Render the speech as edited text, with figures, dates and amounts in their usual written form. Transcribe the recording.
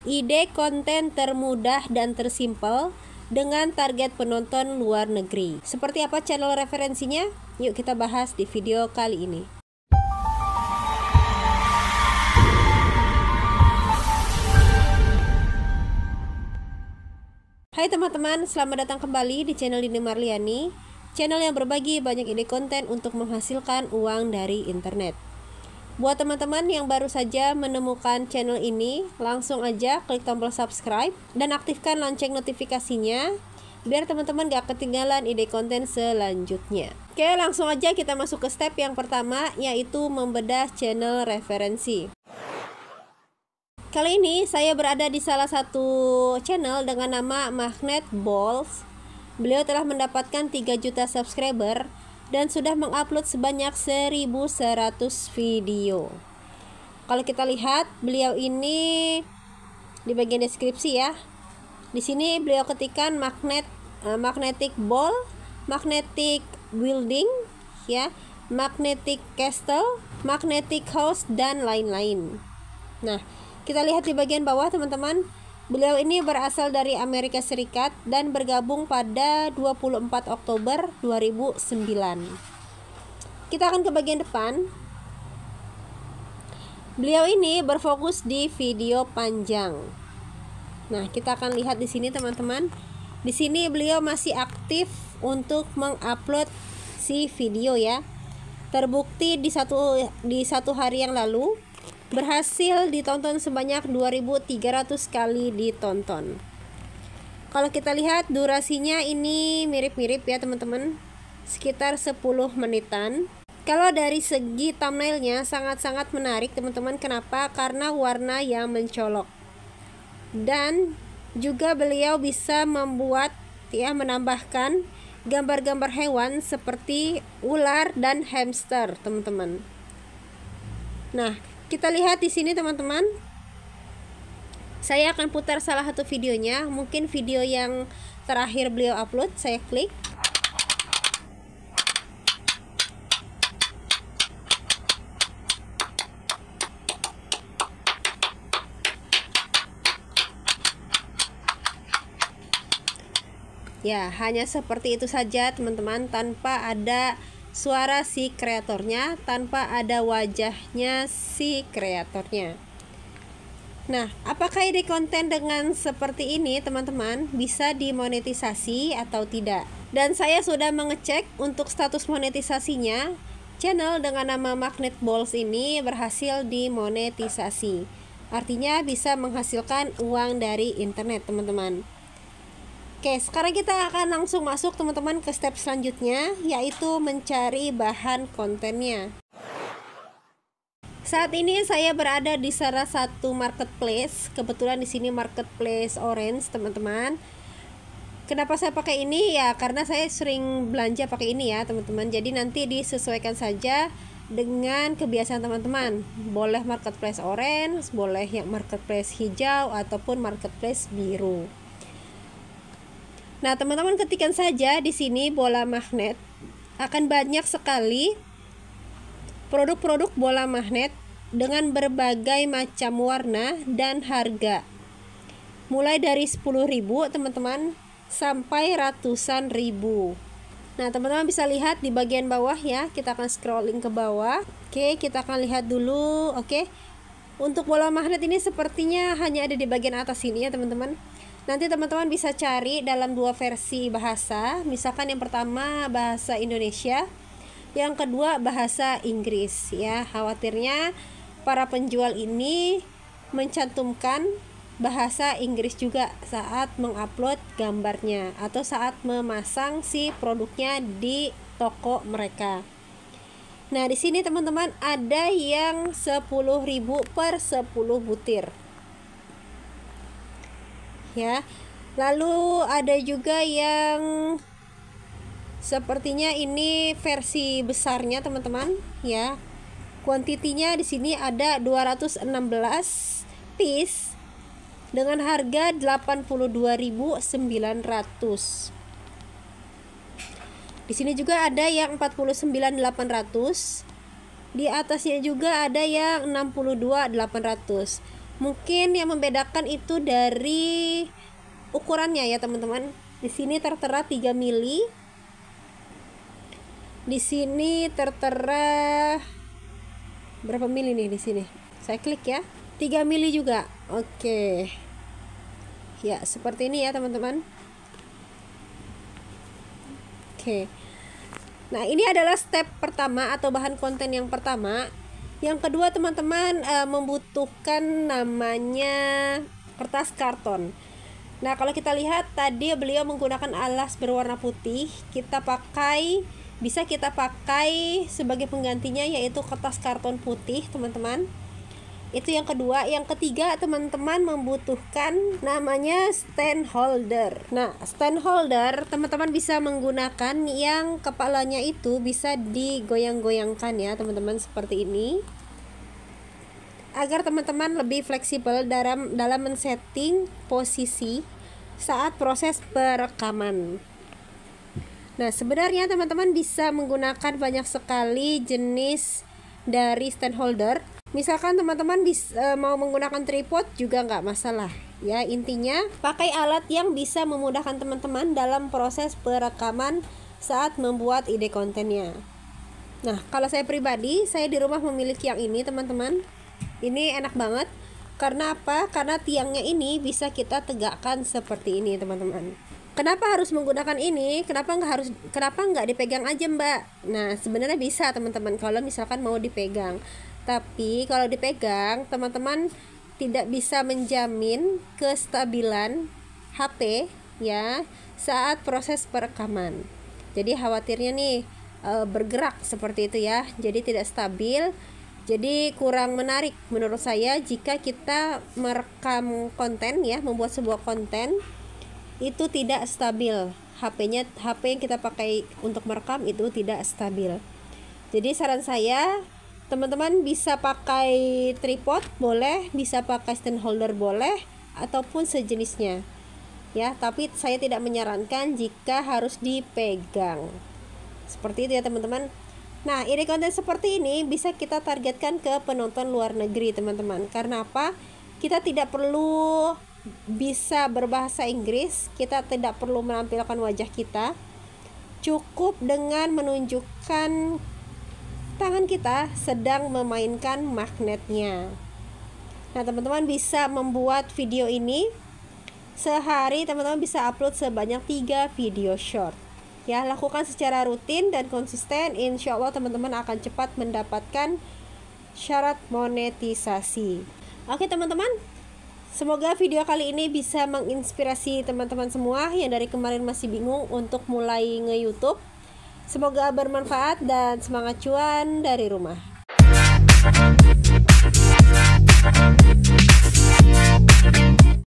ide konten termudah dan tersimpel dengan target penonton luar negeri. Seperti apa channel referensinya? Yuk kita bahas di video kali ini. Hai teman-teman, selamat datang kembali di channel Dini Marliani, channel yang berbagi banyak ide konten untuk menghasilkan uang dari internet. Buat teman-teman yang baru saja menemukan channel ini, langsung aja klik tombol subscribe dan aktifkan lonceng notifikasinya biar teman-teman gak ketinggalan ide konten selanjutnya. Oke, langsung aja kita masuk ke step yang pertama, yaitu membedah channel referensi. Kali ini saya berada di salah satu channel dengan nama Magnet Balls. Beliau telah mendapatkan 3 juta subscriber dan sudah mengupload sebanyak 1100 video. Kalau kita lihat, beliau ini di bagian deskripsi ya. Di sini beliau ketikkan magnetic ball, magnetic building ya, magnetic castle, magnetic house dan lain-lain. Nah, kita lihat di bagian bawah teman-teman, beliau ini berasal dari Amerika Serikat dan bergabung pada 24 Oktober 2009. Kita akan ke bagian depan. Beliau ini berfokus di video panjang. Nah, kita akan lihat di sini teman-teman. Di sini beliau masih aktif untuk mengupload si video ya. Terbukti di satu hari yang lalu berhasil ditonton sebanyak 2.300 kali ditonton. Kalau kita lihat durasinya ini mirip-mirip ya teman-teman, sekitar 10 menitan. Kalau dari segi thumbnailnya sangat-sangat menarik teman-teman. Kenapa? Karena warna yang mencolok. Dan juga beliau bisa membuat ya, menambahkan gambar-gambar hewan seperti ular dan hamster teman-teman. Nah, kita lihat di sini teman-teman. Saya akan putar salah satu videonya, mungkin video yang terakhir beliau upload. Saya klik. Ya, hanya seperti itu saja teman-teman, tanpa ada suara si kreatornya, tanpa ada wajahnya si kreatornya. Nah, apakah ide konten dengan seperti ini teman-teman bisa dimonetisasi atau tidak? Dan saya sudah mengecek untuk status monetisasinya. Channel dengan nama Magnet Balls ini berhasil dimonetisasi. Artinya bisa menghasilkan uang dari internet teman-teman. Oke, sekarang kita akan langsung masuk teman-teman ke step selanjutnya, yaitu mencari bahan kontennya. Saat ini saya berada di salah satu marketplace. Kebetulan di sini marketplace Orange, teman-teman. Kenapa saya pakai ini? Ya, karena saya sering belanja pakai ini ya, teman-teman. Jadi nanti disesuaikan saja dengan kebiasaan teman-teman. Boleh marketplace Orange, boleh yang marketplace hijau ataupun marketplace biru. Nah, teman-teman ketikkan saja di sini bola magnet. Akan banyak sekali produk-produk bola magnet dengan berbagai macam warna dan harga. Mulai dari 10.000 teman-teman sampai ratusan ribu. Nah, teman-teman bisa lihat di bagian bawah ya. Kita akan scrolling ke bawah. Oke, kita akan lihat dulu. Oke. Untuk bola magnet ini sepertinya hanya ada di bagian atas sini ya, teman-teman. Nanti teman-teman bisa cari dalam 2 versi bahasa. Misalkan yang pertama bahasa Indonesia, yang kedua bahasa Inggris ya. Khawatirnya para penjual ini mencantumkan bahasa Inggris juga saat mengupload gambarnya atau saat memasang si produknya di toko mereka. Nah, di sini teman-teman ada yang 10.000 per 10 butir. Ya. Lalu ada juga yang sepertinya ini versi besarnya teman-teman ya. Kuantitinya di sini ada 216 piece dengan harga 82.900. Di sini juga ada yang 49.800. Di atasnya juga ada yang 62.800. Mungkin yang membedakan itu dari ukurannya ya teman-teman. Di sini tertera 3 mili. Di sini tertera berapa mili nih di sini? Saya klik ya. 3 mili juga. Oke. Ya, seperti ini ya teman-teman. Oke. Nah, ini adalah step pertama atau bahan konten yang pertama. Yang kedua teman-teman membutuhkan namanya kertas karton. Nah, kalau kita lihat tadi beliau menggunakan alas berwarna putih. Bisa kita pakai sebagai penggantinya yaitu kertas karton putih, teman-teman. Itu yang kedua. Yang ketiga teman-teman membutuhkan namanya stand holder. Nah, stand holder teman-teman bisa menggunakan yang kepalanya itu bisa digoyang-goyangkan ya teman-teman, seperti ini, agar teman-teman lebih fleksibel dalam men-setting posisi saat proses perekaman. Nah, sebenarnya teman-teman bisa menggunakan banyak sekali jenis dari stand holder. Misalkan teman-teman mau menggunakan tripod juga nggak masalah ya. Intinya pakai alat yang bisa memudahkan teman-teman dalam proses perekaman saat membuat ide kontennya. Nah, kalau saya pribadi, saya di rumah memiliki yang ini teman-teman. Ini enak banget. Karena apa? Karena tiangnya ini bisa kita tegakkan seperti ini teman-teman. Kenapa harus menggunakan ini? Kenapa nggak dipegang aja, Mbak? Nah, sebenarnya bisa teman-teman kalau misalkan mau dipegang. Tapi kalau dipegang, teman-teman tidak bisa menjamin kestabilan HP ya saat proses perekaman. Jadi khawatirnya nih bergerak seperti itu ya. Jadi tidak stabil. Jadi kurang menarik menurut saya jika kita merekam konten ya, membuat sebuah konten itu tidak stabil. HP yang kita pakai untuk merekam itu tidak stabil. Jadi saran saya, teman-teman bisa pakai tripod boleh, bisa pakai stand holder boleh, ataupun sejenisnya ya, tapi saya tidak menyarankan jika harus dipegang. Seperti itu ya teman-teman. Nah, ide konten seperti ini bisa kita targetkan ke penonton luar negeri teman-teman. Karena apa? Kita tidak perlu bisa berbahasa Inggris, kita tidak perlu menampilkan wajah kita. Cukup dengan menunjukkan tangan kita sedang memainkan magnetnya. Nah, teman-teman bisa membuat video ini sehari, teman-teman bisa upload sebanyak 3 video short. Ya, lakukan secara rutin dan konsisten, insya Allah teman-teman akan cepat mendapatkan syarat monetisasi. Oke teman-teman, semoga video kali ini bisa menginspirasi teman-teman semua yang dari kemarin masih bingung untuk mulai nge-YouTube. Semoga bermanfaat dan semangat cuan dari rumah.